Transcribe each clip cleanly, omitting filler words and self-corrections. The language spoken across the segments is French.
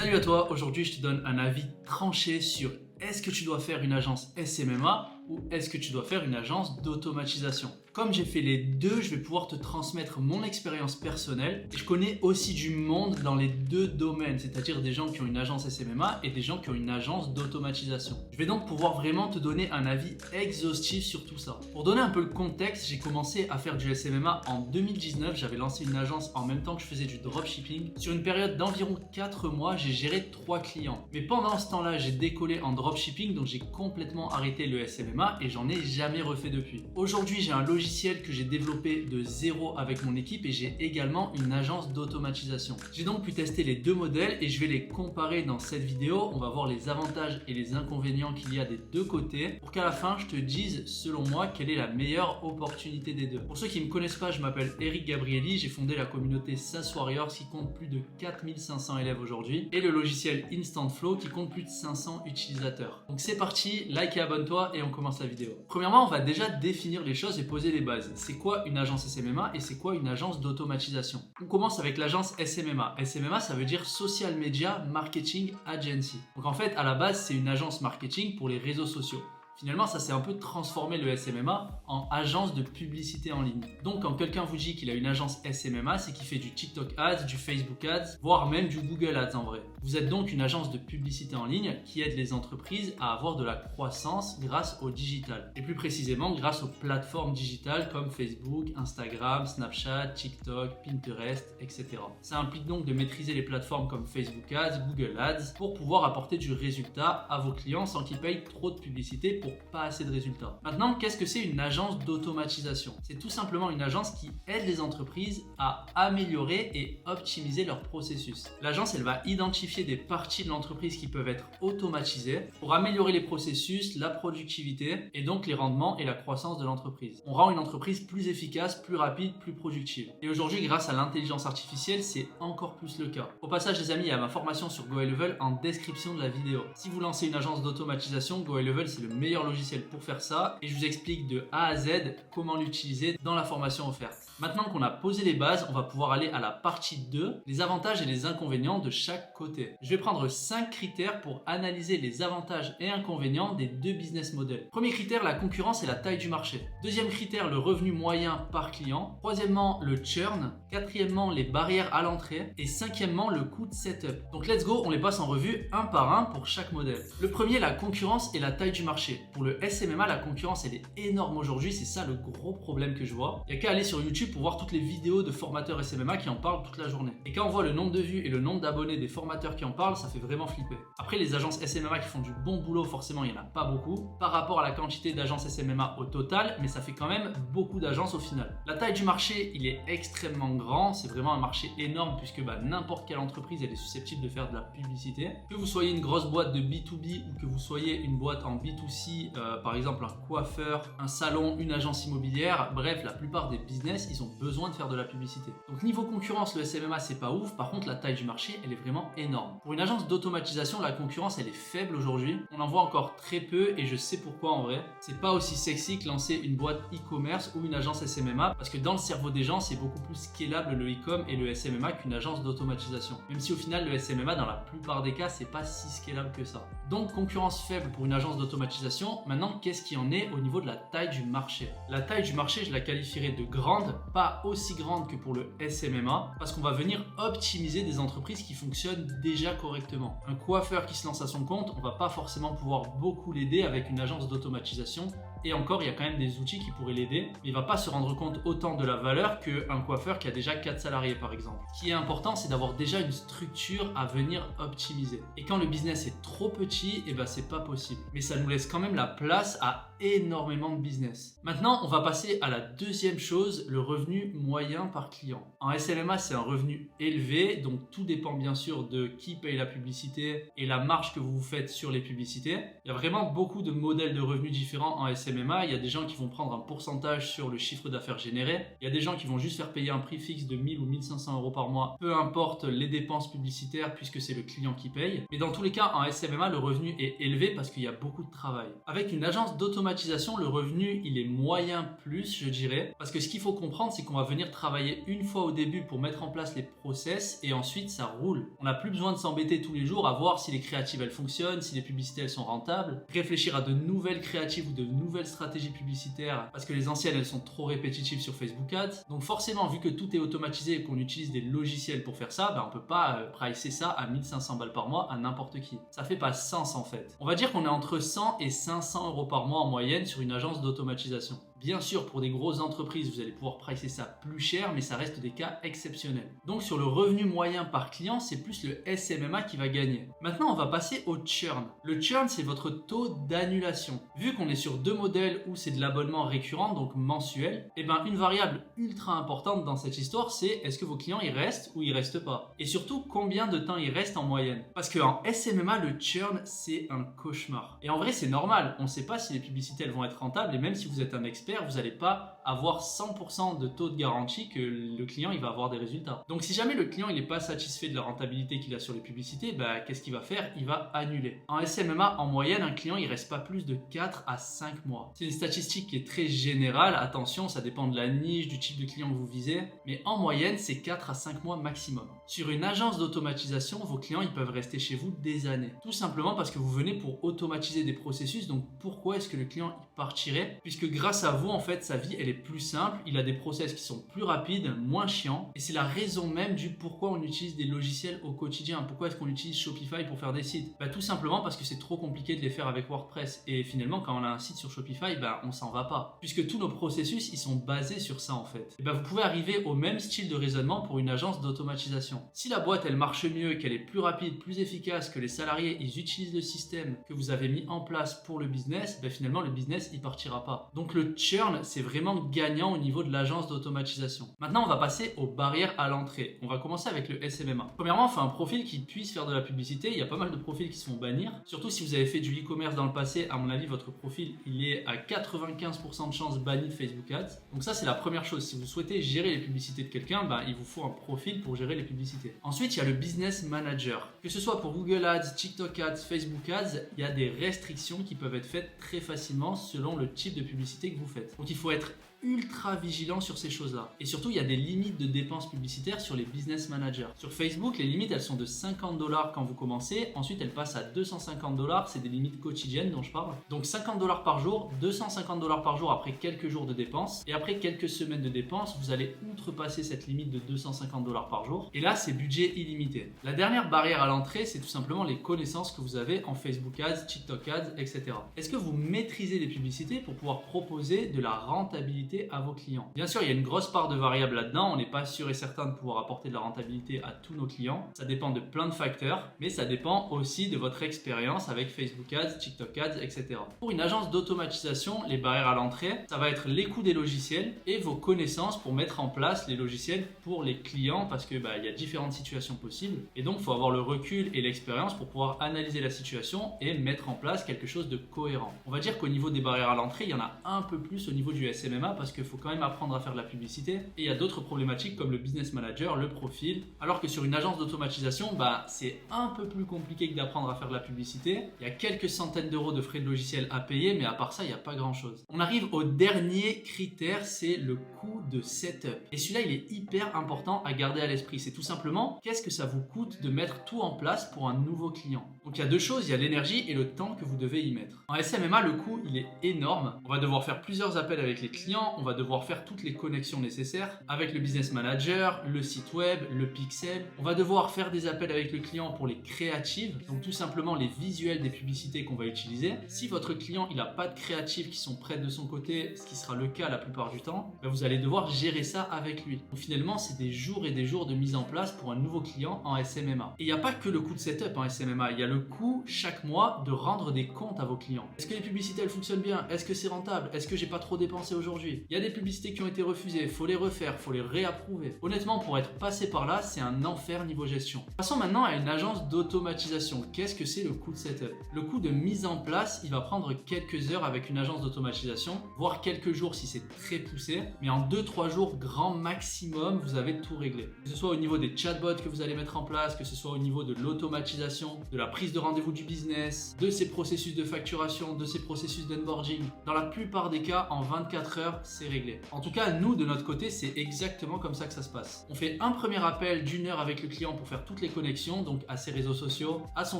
Salut à toi, aujourd'hui je te donne un avis tranché sur est-ce que tu dois faire une agence SMMA ou est-ce que tu dois faire une agence d'automatisation. Comme j'ai fait les deux, je vais pouvoir te transmettre mon expérience personnelle et je connais aussi du monde dans les deux domaines, c'est-à-dire des gens qui ont une agence SMMA et des gens qui ont une agence d'automatisation. Je vais donc pouvoir vraiment te donner un avis exhaustif sur tout ça. Pour donner un peu le contexte, j'ai commencé à faire du SMMA en 2019, j'avais lancé une agence en même temps que je faisais du dropshipping. Sur une période d'environ 4 mois, j'ai géré 3 clients. Mais pendant ce temps-là, j'ai décollé en dropshipping, donc j'ai complètement arrêté le SMMA et j'en ai jamais refait depuis. Aujourd'hui, j'ai un logiciel que j'ai développé de zéro avec mon équipe et j'ai également une agence d'automatisation. J'ai donc pu tester les deux modèles et je vais les comparer dans cette vidéo. On va voir les avantages et les inconvénients qu'il y a des deux côtés pour qu'à la fin, je te dise selon moi quelle est la meilleure opportunité des deux. Pour ceux qui ne me connaissent pas, je m'appelle Eric Gabrielli, j'ai fondé la communauté SaaS Warriors qui compte plus de 4500 élèves aujourd'hui et le logiciel Instant Flow qui compte plus de 500 utilisateurs. Donc c'est parti, like et abonne-toi et on commence la vidéo. Premièrement, on va déjà définir les choses et poser les bases. C'est quoi une agence SMMA et c'est quoi une agence d'automatisation? On commence avec l'agence SMMA. SMMA, ça veut dire Social Media Marketing Agency. Donc en fait, à la base, c'est une agence marketing pour les réseaux sociaux. Finalement, ça s'est un peu transformé le SMMA en agence de publicité en ligne. Donc, quand quelqu'un vous dit qu'il a une agence SMMA, c'est qu'il fait du TikTok Ads, du Facebook Ads, voire même du Google Ads en vrai. Vous êtes donc une agence de publicité en ligne qui aide les entreprises à avoir de la croissance grâce au digital. Et plus précisément, grâce aux plateformes digitales comme Facebook, Instagram, Snapchat, TikTok, Pinterest, etc. Ça implique donc de maîtriser les plateformes comme Facebook Ads, Google Ads pour pouvoir apporter du résultat à vos clients sans qu'ils payent trop de publicité pour pas assez de résultats. Maintenant, qu'est-ce que c'est une agence d'automatisation? C'est tout simplement une agence qui aide les entreprises à améliorer et optimiser leur processus. L'agence, elle va identifier des parties de l'entreprise qui peuvent être automatisées pour améliorer les processus, la productivité et donc les rendements et la croissance de l'entreprise. On rend une entreprise plus efficace, plus rapide, plus productive. Et aujourd'hui, grâce à l'intelligence artificielle, c'est encore plus le cas. Au passage, les amis, il y a ma formation sur GoHighLevel en description de la vidéo. Si vous lancez une agence d'automatisation, GoHighLevel, c'est le meilleur logiciel pour faire ça et je vous explique de A à Z comment l'utiliser dans la formation offerte. Maintenant qu'on a posé les bases, on va pouvoir aller à la partie 2, les avantages et les inconvénients de chaque côté. Je vais prendre 5 critères pour analyser les avantages et inconvénients des deux business models. Premier critère, la concurrence et la taille du marché. Deuxième critère, le revenu moyen par client. Troisièmement, le churn. Quatrièmement, les barrières à l'entrée. Et cinquièmement, le coût de setup. Donc let's go, on les passe en revue un par un pour chaque modèle. Le premier, la concurrence et la taille du marché. Pour le SMMA, la concurrence elle est énorme aujourd'hui, c'est ça le gros problème que je vois. Il n'y a qu'à aller sur YouTube pour voir toutes les vidéos de formateurs SMMA qui en parlent toute la journée. Et quand on voit le nombre de vues et le nombre d'abonnés des formateurs qui en parlent, ça fait vraiment flipper. Après, les agences SMMA qui font du bon boulot, forcément, il n'y en a pas beaucoup par rapport à la quantité d'agences SMMA au total, mais ça fait quand même beaucoup d'agences au final. La taille du marché, il est extrêmement grand, c'est vraiment un marché énorme puisque n'importe quelle entreprise elle est susceptible de faire de la publicité. Que vous soyez une grosse boîte de B2B ou que vous soyez une boîte en B2C, par exemple un coiffeur, un salon, une agence immobilière, bref, la plupart des business, ils ont besoin de faire de la publicité. Donc niveau concurrence, le SMMA c'est pas ouf, par contre la taille du marché, elle est vraiment énorme. Pour une agence d'automatisation, la concurrence elle est faible aujourd'hui, on en voit encore très peu et je sais pourquoi en vrai. C'est pas aussi sexy que lancer une boîte e-commerce ou une agence SMMA parce que dans le cerveau des gens, c'est beaucoup plus scalable le e-com et le SMMA qu'une agence d'automatisation. Même si au final le SMMA dans la plupart des cas, c'est pas si scalable que ça. Donc concurrence faible pour une agence d'automatisation. Maintenant, qu'est-ce qu'il en est au niveau de la taille du marché? La taille du marché, je la qualifierais de grande, pas aussi grande que pour le SMMA, parce qu'on va venir optimiser des entreprises qui fonctionnent déjà correctement. Un coiffeur qui se lance à son compte, on va pas forcément pouvoir beaucoup l'aider avec une agence d'automatisation. Et encore, il y a quand même des outils qui pourraient l'aider, mais il ne va pas se rendre compte autant de la valeur qu'un coiffeur qui a déjà 4 salariés par exemple. Ce qui est important, c'est d'avoir déjà une structure à venir optimiser. Et quand le business est trop petit, c'est pas possible. Mais ça nous laisse quand même la place à énormément de business. Maintenant, on va passer à la deuxième chose, le revenu moyen par client. En SMMA, c'est un revenu élevé, donc tout dépend bien sûr de qui paye la publicité et la marge que vous vous faites sur les publicités. Il y a vraiment beaucoup de modèles de revenus différents en SMMA. SMMA, il y a des gens qui vont prendre un pourcentage sur le chiffre d'affaires généré. Il y a des gens qui vont juste faire payer un prix fixe de 1000 ou 1500 euros par mois, peu importe les dépenses publicitaires puisque c'est le client qui paye. Mais dans tous les cas, en SMMA, le revenu est élevé parce qu'il y a beaucoup de travail. Avec une agence d'automatisation, le revenu, il est moyen plus, je dirais, parce que ce qu'il faut comprendre, c'est qu'on va venir travailler une fois au début pour mettre en place les process et ensuite ça roule. On n'a plus besoin de s'embêter tous les jours à voir si les créatives elles fonctionnent, si les publicités elles sont rentables, réfléchir à de nouvelles créatives ou de nouvelles stratégies publicitaires parce que les anciennes elles sont trop répétitives sur Facebook Ads. Donc forcément, vu que tout est automatisé et qu'on utilise des logiciels pour faire ça, on peut pas pricer ça à 1500 balles par mois à n'importe qui. Ça fait pas sens en fait. On va dire qu'on est entre 100 et 500 euros par mois en moyenne sur une agence d'automatisation. Bien sûr, pour des grosses entreprises, vous allez pouvoir pricer ça plus cher, mais ça reste des cas exceptionnels. Donc sur le revenu moyen par client, c'est plus le SMMA qui va gagner. Maintenant, on va passer au churn. Le churn, c'est votre taux d'annulation. Vu qu'on est sur deux modèles où c'est de l'abonnement récurrent, donc mensuel, une variable ultra importante dans cette histoire, c'est est-ce que vos clients ils restent ou ils restent pas. Et surtout, combien de temps ils restent en moyenne. Parce qu'en SMMA, le churn, c'est un cauchemar. Et en vrai, c'est normal. On ne sait pas si les publicités elles vont être rentables, et même si vous êtes un expert, vous n'allez pas avoir 100% de taux de garantie que le client il va avoir des résultats. Donc si jamais le client il n'est pas satisfait de la rentabilité qu'il a sur les publicités, qu'est-ce qu'il va faire? Il va annuler. En SMMA, en moyenne, un client il reste pas plus de 4 à 5 mois. C'est une statistique qui est très générale, attention, ça dépend de la niche, du type de client que vous visez, mais en moyenne c'est 4 à 5 mois maximum. Sur une agence d'automatisation, vos clients ils peuvent rester chez vous des années. Tout simplement parce que vous venez pour automatiser des processus, donc pourquoi est-ce que le client il partirait? Puisque grâce à vous, en fait, sa vie elle est plus simple, il a des process qui sont plus rapides, moins chiants, et c'est la raison même du pourquoi on utilise des logiciels au quotidien. Pourquoi est-ce qu'on utilise Shopify pour faire des sites? Tout simplement parce que c'est trop compliqué de les faire avec WordPress, et finalement quand on a un site sur Shopify, on s'en va pas, puisque tous nos processus ils sont basés sur ça en fait. Et vous pouvez arriver au même style de raisonnement pour une agence d'automatisation. Si la boîte elle marche mieux, qu'elle est plus rapide, plus efficace, que les salariés ils utilisent le système que vous avez mis en place pour le business, finalement le business il partira pas. Donc le churn c'est vraiment gagnant au niveau de l'agence d'automatisation. Maintenant on va passer aux barrières à l'entrée. On va commencer avec le SMMA. Premièrement, il faut un profil qui puisse faire de la publicité. Il y a pas mal de profils qui se font bannir. Surtout si vous avez fait du e-commerce dans le passé, à mon avis votre profil il est à 95% de chance banni de Facebook Ads. Donc ça c'est la première chose. Si vous souhaitez gérer les publicités de quelqu'un, il vous faut un profil pour gérer les publicités. Ensuite il y a le business manager. Que ce soit pour Google Ads, TikTok Ads, Facebook Ads, il y a des restrictions qui peuvent être faites très facilement selon le type de publicité que vous faites. Donc il faut être ultra vigilant sur ces choses-là. Et surtout, il y a des limites de dépenses publicitaires sur les business managers. Sur Facebook, les limites, elles sont de 50 $ quand vous commencez. Ensuite, elles passent à 250 $. C'est des limites quotidiennes dont je parle. Donc 50 $ par jour, 250 $ par jour après quelques jours de dépenses. Et après quelques semaines de dépenses, vous allez outrepasser cette limite de 250 $ par jour. Et là, c'est budget illimité. La dernière barrière à l'entrée, c'est tout simplement les connaissances que vous avez en Facebook Ads, TikTok Ads, etc. Est-ce que vous maîtrisez les publicités pour pouvoir proposer de la rentabilité à vos clients? Bien sûr, il y a une grosse part de variables là-dedans. On n'est pas sûr et certain de pouvoir apporter de la rentabilité à tous nos clients. Ça dépend de plein de facteurs, mais ça dépend aussi de votre expérience avec Facebook Ads, TikTok Ads, etc. Pour une agence d'automatisation, les barrières à l'entrée, ça va être les coûts des logiciels et vos connaissances pour mettre en place les logiciels pour les clients parce que il y a différentes situations possibles et donc il faut avoir le recul et l'expérience pour pouvoir analyser la situation et mettre en place quelque chose de cohérent. On va dire qu'au niveau des barrières à l'entrée, il y en a un peu plus au niveau du SMMA parce qu'il faut quand même apprendre à faire de la publicité et il y a d'autres problématiques comme le business manager, le profil, alors que sur une agence d'automatisation, c'est un peu plus compliqué que d'apprendre à faire de la publicité. Il y a quelques centaines d'euros de frais de logiciel à payer, mais à part ça, il n'y a pas grand chose. On arrive au dernier critère, c'est le coût de setup. Et celui-là, il est hyper important à garder à l'esprit. C'est tout simplement, qu'est-ce que ça vous coûte de mettre tout en place pour un nouveau client? Donc il y a deux choses, il y a l'énergie et le temps que vous devez y mettre. En SMMA, le coût, il est énorme. On va devoir faire plusieurs appels avec les clients, on va devoir faire toutes les connexions nécessaires avec le business manager, le site web, le pixel. On va devoir faire des appels avec le client pour les créatives, donc tout simplement les visuels des publicités qu'on va utiliser. Si votre client il n'a pas de créatives qui sont prêtes de son côté, ce qui sera le cas la plupart du temps, vous allez devoir gérer ça avec lui. Donc finalement, c'est des jours et des jours de mise en place pour un nouveau client en SMMA. Et il n'y a pas que le coût de setup en SMMA, il y a le coût chaque mois de rendre des comptes à vos clients. Est-ce que les publicités elles fonctionnent bien? Est-ce que c'est rentable? Est-ce que j'ai pas trop dépensé aujourd'hui? aujourd'hui. Il y a des publicités qui ont été refusées, faut les refaire, faut les réapprouver. Honnêtement, pour être passé par là, c'est un enfer niveau gestion. Passons maintenant à une agence d'automatisation. Qu'est-ce que c'est le coût de setup? Le coût de mise en place, il va prendre quelques heures avec une agence d'automatisation, voire quelques jours si c'est très poussé, mais en 2-3 jours grand maximum, vous avez tout réglé. Que ce soit au niveau des chatbots que vous allez mettre en place, que ce soit au niveau de l'automatisation, de la prise de rendez-vous du business, de ses processus de facturation, de ses processus d'onboarding. Dans la plupart des cas, en 24 heures, c'est réglé. En tout cas, nous, de notre côté, c'est exactement comme ça que ça se passe. On fait un premier appel d'1 heure avec le client pour faire toutes les connexions, donc à ses réseaux sociaux, à son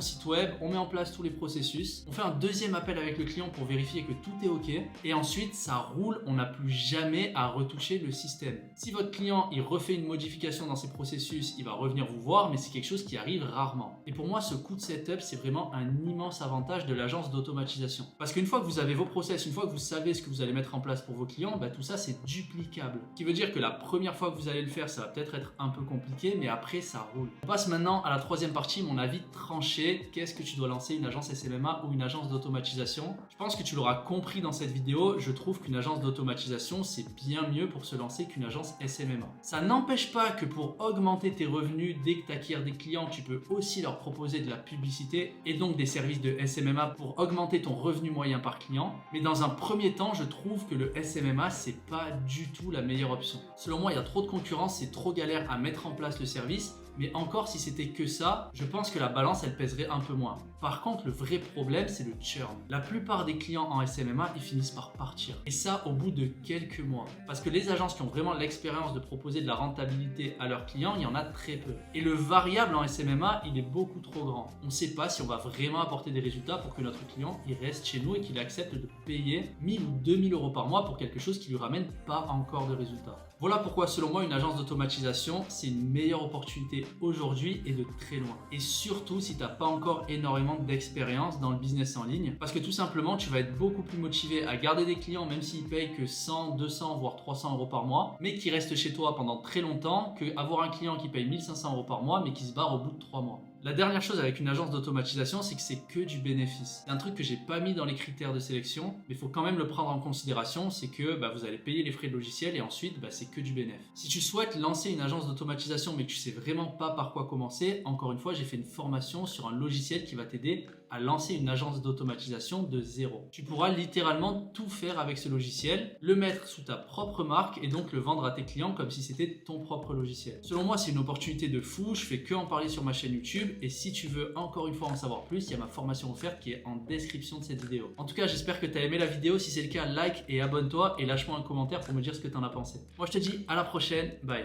site web, on met en place tous les processus. On fait un deuxième appel avec le client pour vérifier que tout est OK. Et ensuite, ça roule, on n'a plus jamais à retoucher le système. Si votre client, il refait une modification dans ses processus, il va revenir vous voir, mais c'est quelque chose qui arrive rarement. Et pour moi, ce coût de setup, c'est vraiment un immense avantage de l'agence d'automatisation. Parce qu'une fois que vous avez vos process, une fois que vous savez ce que vous allez mettre en place pour vos clients, tout ça, c'est duplicable. Ce qui veut dire que la première fois que vous allez le faire, ça va peut-être être un peu compliqué, mais après, ça roule. On passe maintenant à la troisième partie, mon avis tranché. Qu'est-ce que tu dois lancer, une agence SMMA ou une agence d'automatisation? Je pense que tu l'auras compris dans cette vidéo, je trouve qu'une agence d'automatisation, c'est bien mieux pour se lancer qu'une agence SMMA. Ça n'empêche pas que pour augmenter tes revenus, dès que tu acquiers des clients, tu peux aussi leur proposer de la publicité et donc des services de SMMA pour augmenter ton revenu moyen par client. Mais dans un premier temps, je trouve que le SMMA, c'est pas du tout la meilleure option. Selon moi, il y a trop de concurrence, c'est trop galère à mettre en place le service. Mais encore, si c'était que ça, je pense que la balance, elle pèserait un peu moins. Par contre, le vrai problème, c'est le churn. La plupart des clients en SMMA, ils finissent par partir. Et ça, au bout de quelques mois. Parce que les agences qui ont vraiment l'expérience de proposer de la rentabilité à leurs clients, il y en a très peu. Et le variable en SMMA, il est beaucoup trop grand. On ne sait pas si on va vraiment apporter des résultats pour que notre client, il reste chez nous et qu'il accepte de payer 1000 ou 2000 euros par mois pour quelque chose qui lui ramène pas encore de résultats. Voilà pourquoi, selon moi, une agence d'automatisation, c'est une meilleure opportunité aujourd'hui et de très loin. Et surtout, si tu n'as pas encore énormément d'expérience dans le business en ligne, parce que tout simplement, tu vas être beaucoup plus motivé à garder des clients, même s'ils payent que 100, 200, voire 300 euros par mois, mais qui restent chez toi pendant très longtemps, qu'avoir un client qui paye 1500 euros par mois, mais qui se barre au bout de 3 mois. La dernière chose avec une agence d'automatisation, c'est que c'est que du bénéfice. C'est un truc que j'ai pas mis dans les critères de sélection, mais il faut quand même le prendre en considération, c'est que vous allez payer les frais de logiciel et ensuite c'est que du bénéfice. Si tu souhaites lancer une agence d'automatisation mais que tu sais vraiment pas par quoi commencer, encore une fois, j'ai fait une formation sur un logiciel qui va t'aider à lancer une agence d'automatisation de zéro. Tu pourras littéralement tout faire avec ce logiciel, le mettre sous ta propre marque et donc le vendre à tes clients comme si c'était ton propre logiciel. Selon moi, c'est une opportunité de fou, je fais que en parler sur ma chaîne YouTube et si tu veux encore une fois en savoir plus, il y a ma formation offerte qui est en description de cette vidéo. En tout cas, j'espère que tu as aimé la vidéo, si c'est le cas, like et abonne-toi et lâche-moi un commentaire pour me dire ce que tu en as pensé. Moi, je te dis à la prochaine, bye.